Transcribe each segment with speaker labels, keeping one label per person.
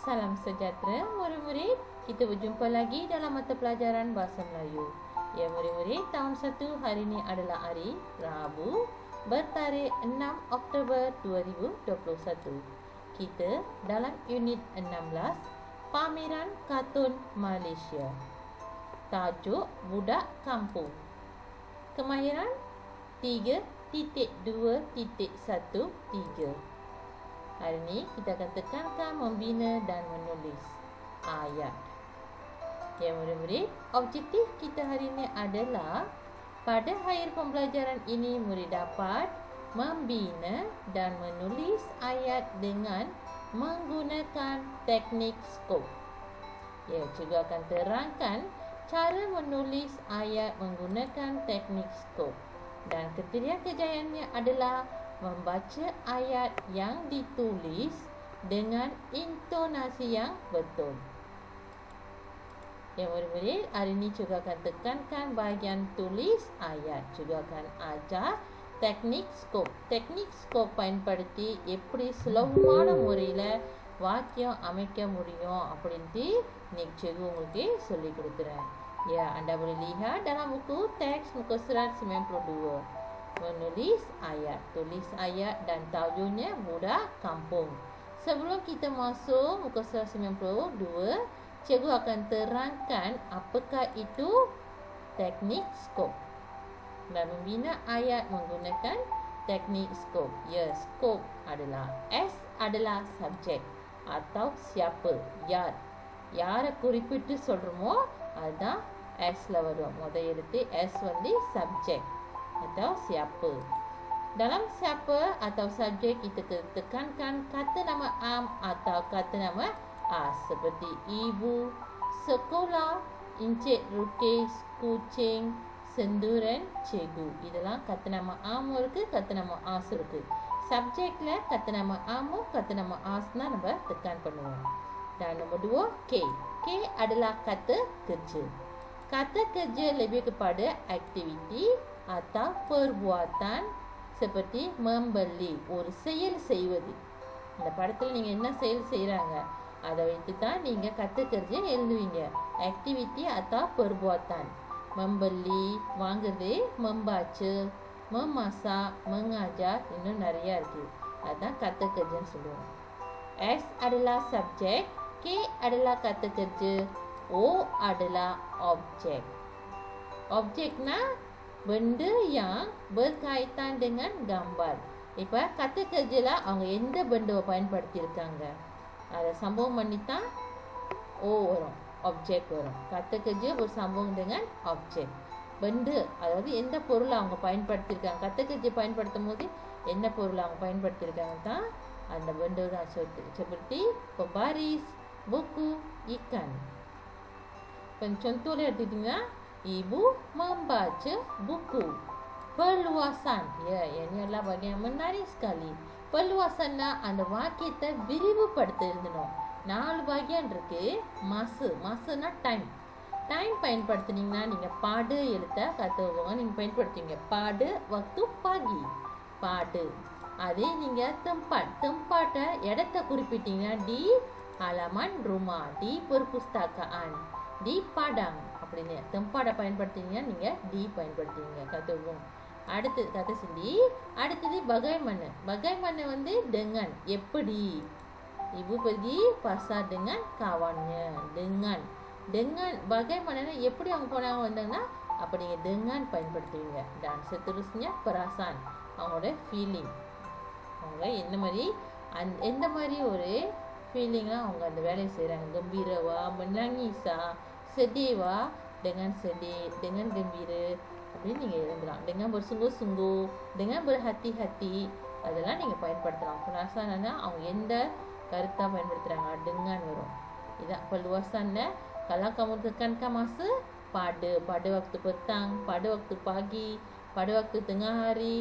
Speaker 1: salam sejahtera murid-murid. Kita berjumpa lagi dalam mata pelajaran Bahasa Melayu. Ya murid-murid, tahun 1 hari ini adalah hari Rabu, bertarikh 6 Oktober 2021. Kita dalam unit 16, Pameran Kartun Malaysia. Tajuk Budak Kampung. Kemahiran 3.2.13. Hari ini kita akan tekankan membina dan menulis ayat. Ya murid-murid, objektif kita hari ini adalah pada akhir pembelajaran ini murid dapat membina dan menulis ayat dengan menggunakan teknik skop. Ya, juga akan terangkan cara menulis ayat menggunakan teknik skop. Dan kriteria kejayaannya adalah membaca ayat yang ditulis dengan intonasi yang betul. Ya murid-murid, hari ini juga akan tekankan bahagian tulis ayat. Juga akan ajar teknik skop. Teknik skop பயன்படுத்தி எப்படி சுலபமான முறையில் வாக்கியம் அமைக்க முடியும் அப்படின்ட்டு இன்னைக்கு cikgu உங்களுக்கு சொல்லிக் கொடுக்குறேன். Ya, anda boleh lihat dalam buku teks muka surat 92. Menulis ayat, tulis ayat dan tajuknya Budak Kampung. Sebelum kita masuk muka surat 92, cikgu akan terangkan apakah itu teknik skop dan membina ayat menggunakan teknik skop. Ya, skop adalah S adalah subjek atau siapa, யார், யாரை குறிப்பிட்டு சொல்றோமோ அதுதான் Sல வரும். முதல் எழுத்து S வந்து subjek atau siapa. Dalam siapa atau subjek kita tekankan kata nama am atau kata nama as seperti ibu, sekolah, encik Rukis, kucing, senduran, cikgu. இதெல்லாம் kata nama am இருக்கு, kata nama as இருக்கு. Subjekல kata nama am, kata nama asனா நம்ம tekan பண்ணுவோம். Dan nombor 2, K. K adalah kata kerja. Kata kerja lebih kepada aktiviti atau perbuatan seperti membeli, ஒரு செயல் செய்வது. இந்த படத்தில் நீங்கள் என்ன செயல் செய்கிறாங்க அதை வைத்து தான் நீங்கள் கத்த kerja எழுதுவீங்க. Activity atau perbuatan. membeli, வாங்குறது, membaca, memasak, mengajar, இன்னும் நிறையா இருக்குது. அதுதான் kata kerjன்னு சொல்லுவோம். S adalah subjek, K adalah kata kerja, O adalah objek. Objekனா benda yang berkaitan dengan gambar. இப்போ kata kerjalah அவங்க எந்த பண்டாவை பயன்படுத்தியிருக்காங்க அதை சம்பவம் பண்ணித்தா O வரும், objek வரும். kata kerja bersambung dengan objek. benda அதாவது எந்த பொருளை அவங்க பயன்படுத்தியிருக்காங்க. kata kerja பயன்படுத்தும் போது என்ன பொருளை அவங்க பயன்படுத்தியிருக்காங்க தான் அந்த benda தான். seperti pembaris, buku, ikan. Contohnya எடுத்துக்கிட்டிங்கன்னா ibu membaca buku. Perluasan. Ya, ini adalah bahagian yang menarik sekali. Perluasanனா அந்த வாக்கியத்தை விரிவுபடுத்த எழுதணும். 4 bahagian இருக்கு. மாசுனா டைம். டைம் பயன்படுத்தினீங்கன்னா நீங்கள் பாடு எழுத்த கற்றுக்கோங்க. நீங்கள் பயன்படுத்துவீங்க பாடு waktu pagi. பாடு. அதே நீங்கள் tempatnya இடத்தை குறிப்பிட்டீங்கன்னா di halaman rumah, di perpustakaan, di padang அப்படின்னு tempatnya பயன்படுத்தினீங்கன்னா நீங்கள் di பயன்படுத்துவீங்க. கற்றுக்கோங்க. அடுத்து கதை சொல்லி அடுத்தது bagaimana வந்து dengan எப்படி. Ibu pergi pasar dengan kawannya. Dengan bagaimana எப்படி அவங்க போனாங்க வந்தாங்கன்னா அப்போ நீங்கள் dengan பயன்படுத்துவீங்க. dan seterusnya perasaan, அவங்களோட ஃபீலிங், அவங்க எந்த மாதிரி ஒரு ஃபீலிங்காக அவங்க அந்த வேலையை செய்கிறாங்க. கம்பீரவா, menangisa, sedihவா, dengan sedih, dengan gembira அப்படின்னு நீங்கள் எழுதலாம். dengan bersungguh-sungguh, dengan berhati-hati, அதெல்லாம் நீங்கள் பயன்படுத்தலாம். perasaanனா அவங்க எந்த கருத்தாக பயன்படுத்துகிறாங்க dengan வரும். இதான் perluasannya. Kalau kamu tekankan masa, pada waktu petang, pada waktu pagi, pada waktu tengah hari.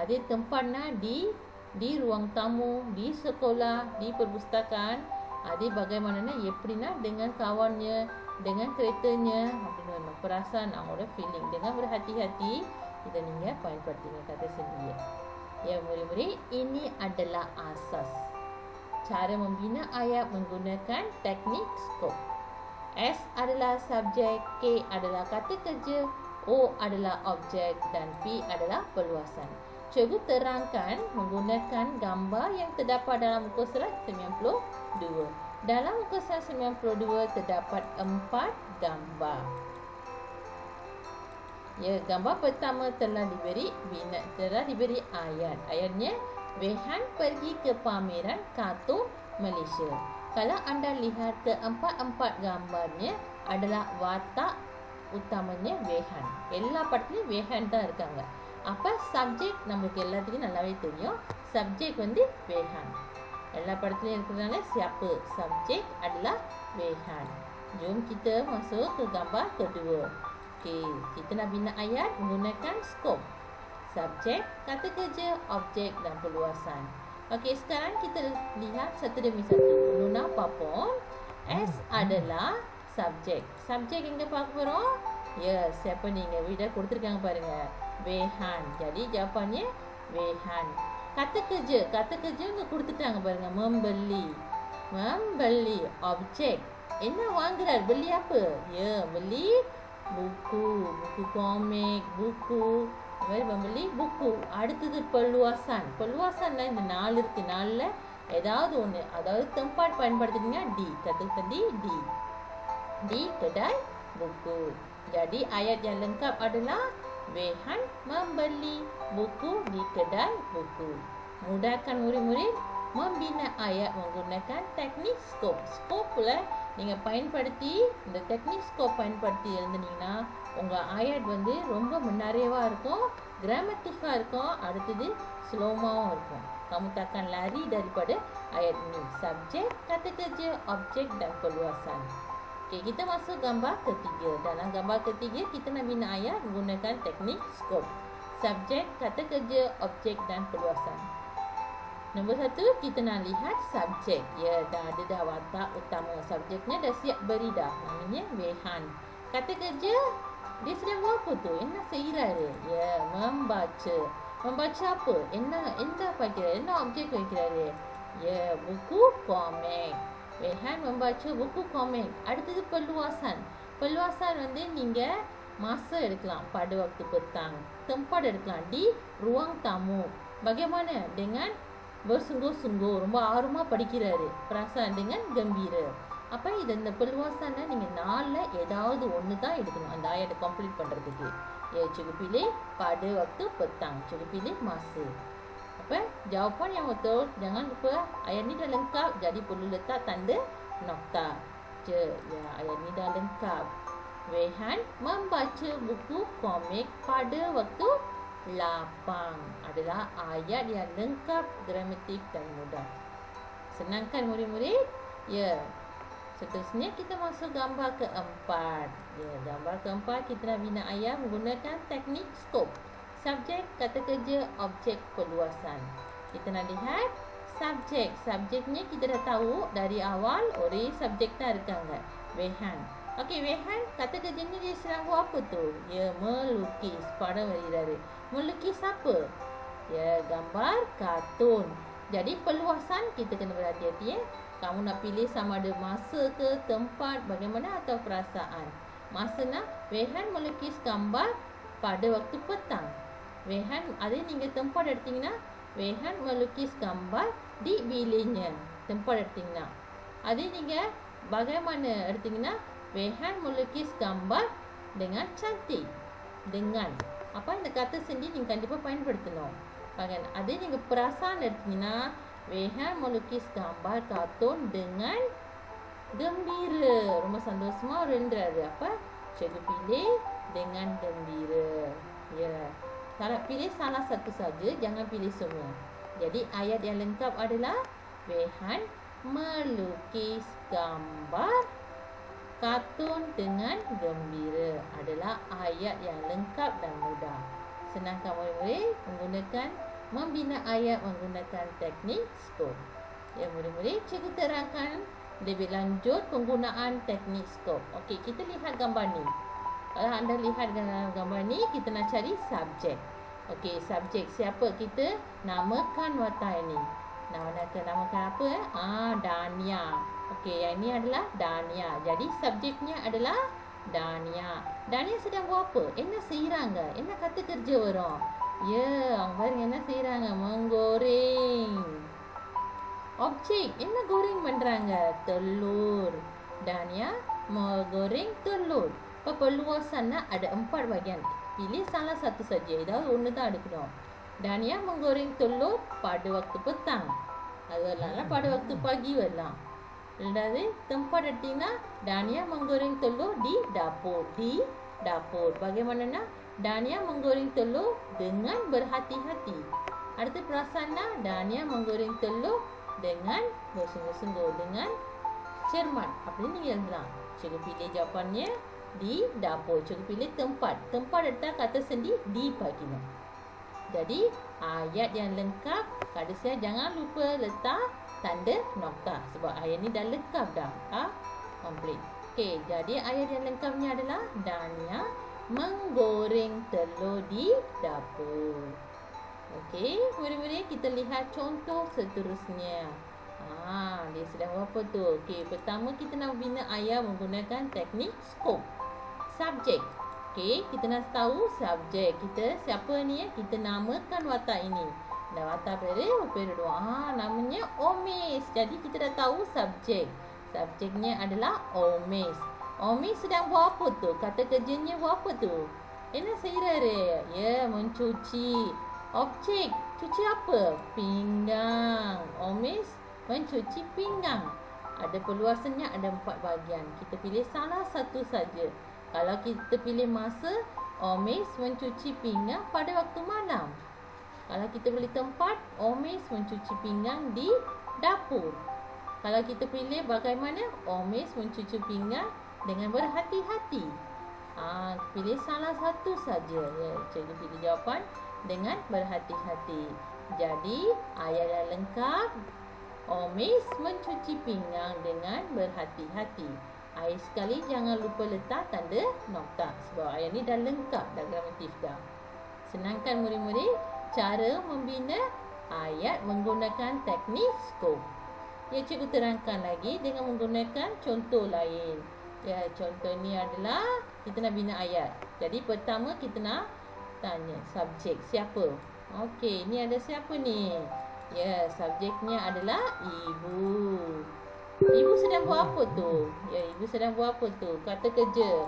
Speaker 1: Ada tempatnya di ruang tamu, di sekolah, di perpustakaan. Ada bagaimana எப்படின்னா dengan kawannya, dengan keretanya அப்படின்னு வரணும். perasaan அவங்களோட feeling. dengan berhati-hati இதை நீங்கள் பயன்படுத்திங்க kata sendiri. Ya murid-murid, ini adalah asas. cara membina ayat menggunakan teknik skop. S adalah subjek, K adalah kata kerja, O adalah objek dan P adalah perluasan. Cikgu terangkan menggunakan gambar yang terdapat dalam muka surat 92. Dalam muka surat 92 terdapat 4 gambar. Ya, gambar pertama telah diberi ayat. Ayatnya, Wehan pergi ke pameran kartun Malaysia. Kalau anda lihat keempat-empat gambarnya adalah watak utamanya Wehan. எல்லா படத்துலயும் Wehan தான் இருக்காங்க. அப்ப சப்ஜெக்ட் நமக்கு எல்லாத்துக்கும் நல்லாவே தெரியும். சப்ஜெக்ட் வந்து Wehan. எல்லா படத்துலயும் இருக்கிறதுனால siapa? Subjek adalah Wehan. Jom kita masuk ke gambar kedua. Okey, kita nak bina ayat menggunakan skop. Subjek, kata kerja, objek dan perluasan. Okey, sekarang kita lihat satu demi satu. Nuna Papon. S adalah subjek. Subjek எங்க பார்க்க போறோம்? Ya, siapa ni? Dah கொடுத்திருக்காங்க பாருங்க. Wehan. Jadi jawapannya Wehan. Kata kerja இங்க கொடுத்துட்டாங்க பாருங்க. Membeli. Objek. என்ன வாங்குறார்? Beli apa? Ya, beli buku komik, buku. Membeli buku. அடுத்தது perluasan. Perluasanlah இந்த 4 இருக்கு. 4ல ஏதாவது ஒன்று, அதாவது tempat பயன்படுத்திட்டீங்கன்னா di. Kata tadi di kedai buku. Jadi ayat yang lengkap adalah Wehan membeli buku di kedai buku. Mudahkan murid-murid membina ayat menggunakan teknik skop. Skop pula நீங்கள் பயன்படுத்தி இந்த டெக்னிக் ஸ்கோப் பயன்படுத்தி எழுதுனீங்கன்னா உங்கள் ayat வந்து ரொம்ப நிறைவாக இருக்கும், கிராமட்டிக்காக இருக்கும், அடுத்தது ஸ்லோமாவும் இருக்கும். Kamu takkan lari daripada ayat ini. Subjek, kata kerja, objek dan perluasan. Okey, kita masuk gambar ketiga. Dalam gambar ketiga kita nak bina ayat menggunakan teknik skop. Subjek, kata kerja, objek dan perluasan. Nombor 1, kita nak lihat subjek. Ya, dah ada watak utama. Subjeknya dah siap beri dah. Namanya Wehan. Kata kerja, dia sedang buat apa tu? என்ன செய்கிறாரு? Ya, membaca. Membaca apa? என்ன படிக்கிறாரு? என்ன objek வைக்கிறாரு? Ya, buku komik. Wehan membaca buku komik. அடுத்தது perluasan. Perluasan வந்து நீங்க masa எடுக்கலாம் pada waktu petang. Tempat எடுக்கலாம் di ruang tamu. Bagaimana dengan bersungguh-sungguh, ரொம்ப ஆர்வமா படிக்கிறாரு. Perasaan dengan gembira. அப்ப இந்த perluasannya நீங்க 4ல ஏதாவது ஒன்று தான் எடுக்கணும் அந்த ayat complete பண்றதுக்கு. Ya, cikgu pilih pada waktu petang. Cikgu pilih masa. Apa? Jawapan yang betul, jangan lupa ayat ni dah lengkap, jadi perlu letak tanda nokta. Ya, ayat ni dah lengkap. Wehan membaca buku komik pada waktu lapang. Adalah ayat yang lengkap, gramatik dan mudah. Senangkan murid-murid? Ya. Seterusnya kita masuk gambar keempat. Ya, gambar keempat kita nak bina ayat menggunakan teknik skop. Subjek, kata kerja, objek, perluasan. Kita nak lihat subjek. Subjeknya kita dah tahu dari awal. Ori subjek tak இருக்காங்க. Wehan. Okey, Wehan kata kerjanya dia sedang buat apa tu? Ya, melukis. Pada வருகிறாரு. Melukis apa? Ya, gambar kartun. Jadi perluasan kita kena berhati-hati ya. Kamu nak pilih sama ada masa ke, tempat, bagaimana atau perasaan. Masa nak Wehan melukis gambar pada waktu petang. Wehan, ada நீங்க tempat எடுத்தீங்கன்னா Wehan melukis gambar di biliknya. Tempat எடுத்தீங்கன்னா. அதே நீங்க bagaimana எடுத்தீங்கன்னா Wehan melukis gambar dengan cantik. Dengan apa இந்த kata sendiri நீங்க கண்டிப்பா பயன்படுத்தணும். Bagaimana? அதே நீங்க perasaan எடுத்தீங்கன்னா Wehan melukis gambar kartun dengan gembira. ரொம்ப சந்தோஷமா இருந்தாரு. அப்ப cikgu pilih dengan gembira. Ya. Kalau pilih salah satu saja, jangan pilih semua. Jadi ayat yang lengkap adalah Wehan melukis gambar kartun dengan gembira. Adalah ayat yang lengkap dan mudah. Senangkan murid-murid menggunakan membina ayat menggunakan teknik skop. Ya murid-murid, cikgu terangkan lebih lanjut penggunaan teknik skop. Okey, kita lihat gambar ni. Kalau anda lihat gambar ni, kita nak cari subjek. Okey, subjek siapa? Kita namakan watak ini. Namakan apa? Dania. Okey, yang ini adalah Dania. Jadi subjeknya adalah Dania. Dania sedang buat apa? Ena seirang ke? Ena kata kerja orang. Ya, barang ena seirang ke? Menggoreng. Objek, ena goreng beneran ke? Telur. Dania menggoreng telur. Perluasan ada 4 bahagian. Pilih salah satu saja. Dah ஒன்னு தான் எடுக்கணும். Dania menggoreng telur pada waktu petang. Adalah pada waktu pagi வரலாம். Jadi tempat artinya Dania menggoreng telur di dapur. Di dapur. Bagaimana? Dania menggoreng telur dengan berhati-hati. Arti perasaannya Dania menggoreng telur dengan bersungguh-sungguh, dengan cermat. Apa ni yang bilang? Cikgu pilih jawapannya di dapur. Cikgu pilih tempat. Tempat letak kata sendi di pagi. Jadi ayat yang lengkap, kata saya jangan lupa letak tanda nokta sebab ayat ni dah lengkap dah. Komplit. Okey, jadi ayat yang lengkapnya adalah Dania menggoreng telur di dapur. Okey, murid-murid kita lihat contoh seterusnya. Dia sedang buat apa tu? Okey, pertama kita nak bina ayat menggunakan teknik skop. Subjek. Okey, kita nak tahu subjek kita siapa ni ya? Kita namakan watak ini. Dah watak period 2. Namanya Omis. Jadi kita dah tahu subjek. Subjeknya adalah Omis. Omis sedang buat apa tu? Kata kerjanya buat apa tu? Ena seira dia. Ya, mencuci. Objek, cuci apa? Pinggang. Omis mencuci pinggang. Ada perluasannya, ada 4 bahagian. Kita pilih salah satu saja. Kalau kita pilih masa, Omis mencuci pinggang pada waktu malam. Kalau kita pilih tempat, Omis mencuci pinggang di dapur. Kalau kita pilih bagaimana, Omis mencuci pinggang dengan berhati-hati. Pilih salah satu saja. Ya, cikgu pilih jawapan dengan berhati-hati. Jadi, ayat yang lengkap, Omis mencuci pinggang dengan berhati-hati. Ayat sekali jangan lupa letak tanda nokta sebab ayat ni dah lengkap, dah gramatif dah. Senangkan murid-murid cara membina ayat menggunakan teknik skop. Ya, cikgu terangkan lagi dengan menggunakan contoh lain. Ya, contoh ni adalah kita nak bina ayat. Jadi pertama kita nak tanya subjek siapa. Okey, ni ada siapa ni? Ya, subjeknya adalah ibu. Ibu sedang buat apa tu? Ya, ibu sedang buat apa tu? Kata kerja.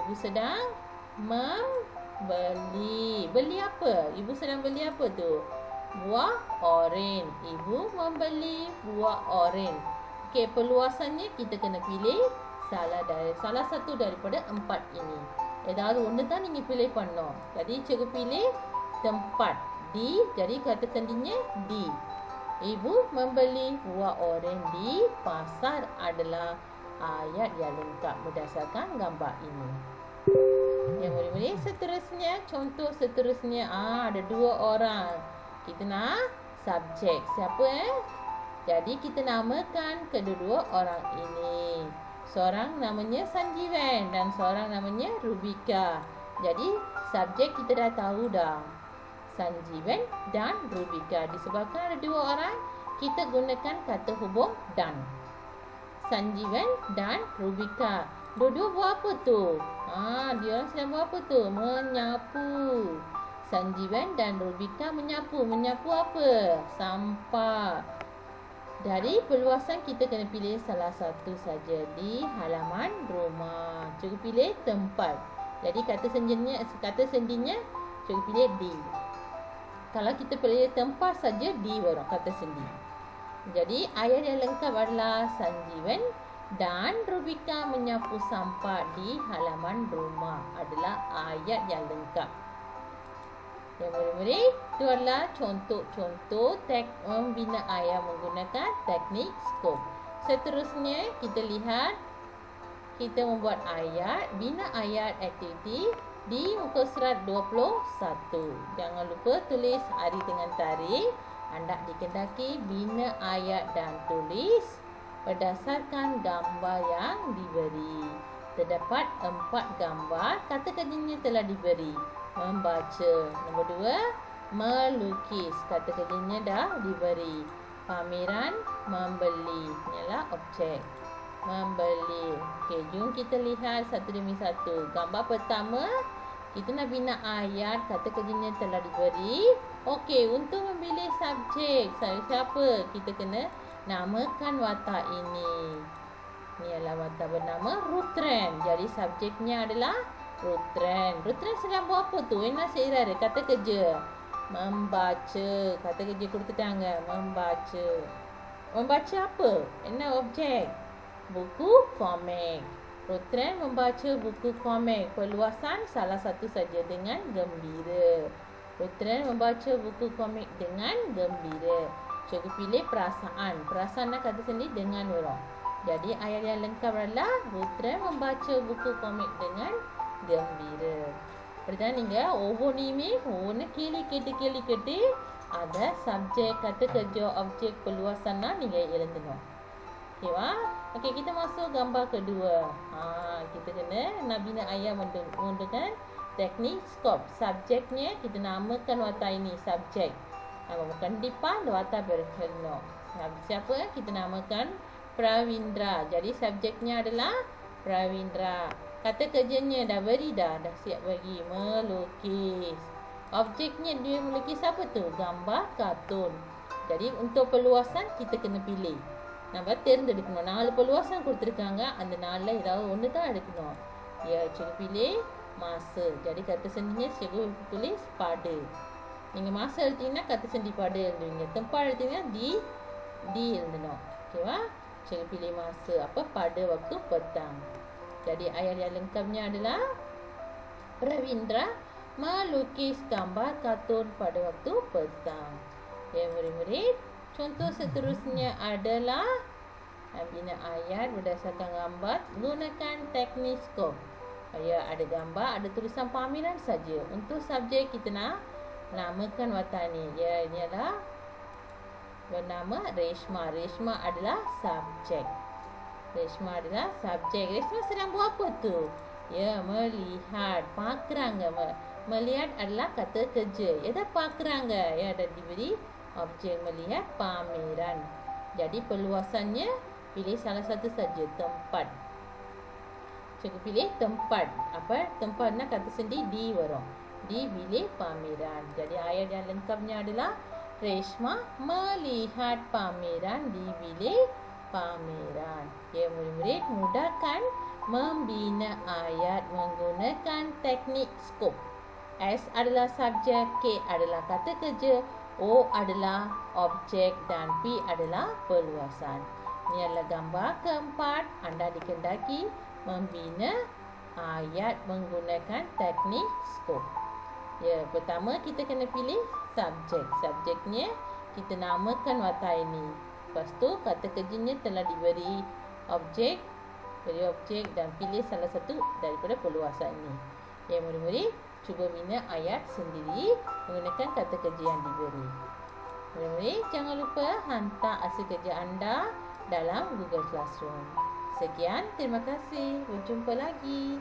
Speaker 1: Ibu sedang membeli. Beli apa? Ibu sedang beli apa tu? Buah oren. Ibu membeli buah oren. Okey, perluasannya kita kena pilih salah satu daripada 4 ini. Dah ஒன்னு தான் நீங்க pilih பண்ணோம். Jadi cikgu pilih tempat di, jadi kata sendinya di. Ibu membeli buah oren di pasar adalah ayat yang lengkap berdasarkan gambar ini. Yang murid-murid seterusnya, contoh seterusnya, ada 2 orang. Kita nak subjek. Siapa Jadi kita namakan kedua-dua orang ini. Seorang namanya Sanjivan dan seorang namanya Rubika. Jadi subjek kita dah tahu dah. Sanjivan dan Rubika. Disebabkan ada 2 orang, kita gunakan kata hubung dan. Sanjivan dan Rubika. Dua-dua buat apa tu? Dia orang sedang buat apa tu? Menyapu. Sanjivan dan Rubika menyapu. Menyapu apa? Sampah. Dari perluasan kita kena pilih salah satu saja di halaman rumah. Cikgu pilih tempat. Jadi kata sendinya cikgu pilih di. Kalau kita pilih tempat saja di baru kata sendi. Jadi ayat yang lengkap adalah Sanjivan dan Rubika menyapu sampah di halaman rumah adalah ayat yang lengkap. Yang murid-murid, itu adalah contoh-contoh membina ayat menggunakan teknik skop. Seterusnya kita lihat, kita membuat ayat, bina ayat aktiviti di muka surat 21. Jangan lupa tulis hari dengan tarikh. Anda dikendaki bina ayat dan tulis berdasarkan gambar yang diberi. Terdapat 4 gambar, kata kerjanya telah diberi. Membaca. Nombor 2, melukis. Kata kerjanya dah diberi. Pameran membeli. Inilah objek. Membeli. Okey, jom kita lihat satu demi satu. Gambar pertama, kita nak bina ayat, kata kerjanya telah diberi. Okey, untuk memilih subjek, siapa? Kita kena namakan watak ini. Ini adalah watak bernama Rutren. Jadi subjeknya adalah Rutren. Rutren sedang buat apa tu? Enak seirah dia. Kata kerja. Membaca. Kata kerja kurta tangan. Membaca. Membaca apa? Enak objek. Buku komik. Rutren membaca buku komik. Perluasan salah satu saja dengan gembira. Rutren membaca buku komik dengan gembira. Cuba pilih perasaan. Perasaan nak kata sendiri dengan orang. Jadi ayat yang lengkap adalah Rutren membaca buku komik dengan gembira. Pertanyaan ni over ni nak kili ada subjek kata kerja objek perluasan ni ialah tengok. Okey wah. Okey, kita masuk gambar kedua. Kita kena nak bina ayat menggunakan teknik skop. Subjeknya kita namakan watak ini subjek. Namakan depan watak berkenal. Siapa? Kita namakan Prawindra. Jadi subjeknya adalah Prawindra. Kata kerjanya dah beri dah siap bagi. Melukis. Objeknya dia melukis apa tu? Gambar kartun. Jadi untuk perluasan kita kena pilih. Nampak தெரிந்திருக்கணும். 4 perluasan கொடுத்திருக்காங்க. அந்த 4ல ஏதாவது ஒன்று தான் எடுக்கணும். Ya, cikgu pilih masa. Jadi kata sendinya cikgu tulis pada. நீங்க masa எழுதினா kata sendi pada எழுதுவீங்க. Tempat எழுதினா di எழுதணும். Okeyவா? Cikgu pilih masa apa? Pada waktu petang. Jadi ayat yang lengkapnya adalah Prawindra melukis gambar kartun pada waktu petang. Ya, murid-murid. Contoh seterusnya adalah bina ayat berdasarkan gambar gunakan teknik skop. Ya, ada gambar, ada tulisan pameran saja. Untuk subjek kita nak namakan watak ni. Ya, ini adalah bernama Reshma. Reshma adalah subjek. Reshma adalah subjek. Reshma sedang buat apa tu? Ya, melihat. Pakrang ke? Melihat adalah kata kerja. Ya, dah pakrang ke? Ya, dah diberi objek melihat pameran. Jadi perluasannya pilih salah satu saja, tempat. Cikgu pilih tempat. Apa? Tempat nak kata sendiri di warung. Di bilik pameran. Jadi ayat yang lengkapnya adalah Reshma melihat pameran di bilik pameran. Ya, murid-murid, mudahkan membina ayat menggunakan teknik skop. S adalah subjek, K adalah kata kerja, O adalah objek dan P adalah perluasan. Ini adalah gambar keempat. Anda dikendaki membina ayat menggunakan teknik skop. Ya, pertama kita kena pilih subjek. Subjeknya kita namakan watak ini. Lepas tu kata kerjanya telah diberi objek, beri objek dan pilih salah satu daripada perluasan ini. Ya, murid-murid, cuba bina ayat sendiri menggunakan kata kerja yang diberi. Murid-murid, jangan lupa hantar hasil kerja anda dalam Google Classroom. Sekian, terima kasih. Berjumpa lagi.